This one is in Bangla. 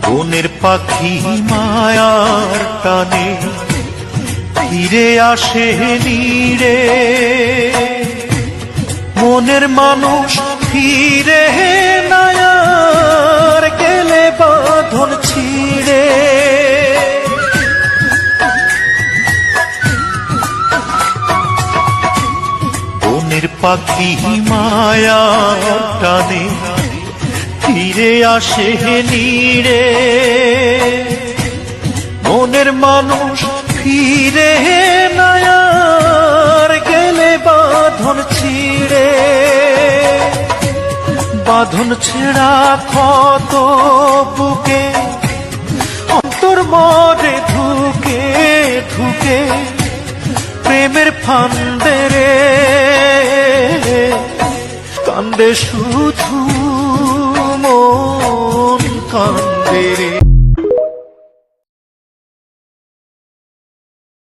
বনের পাখি মায়ার টানে ফিরে আসে নীড়ে, মনের মানুষ ফিরে নায়ার গেলে বাঁধন ছিঁড়ে। বনের পাখি মায়ার টানে ফিরে আসে নীড়ে, মনের মানুষ ফিরে নায়ার গেলে বাঁধন ছিঁড়ে। বাঁধন ছেঁড়া ক্ষত বুকে অন্তর মরে ধুকে ধুকে, প্রেমের ফান্দে রে কান্দে শুধু মন কান্দে রে।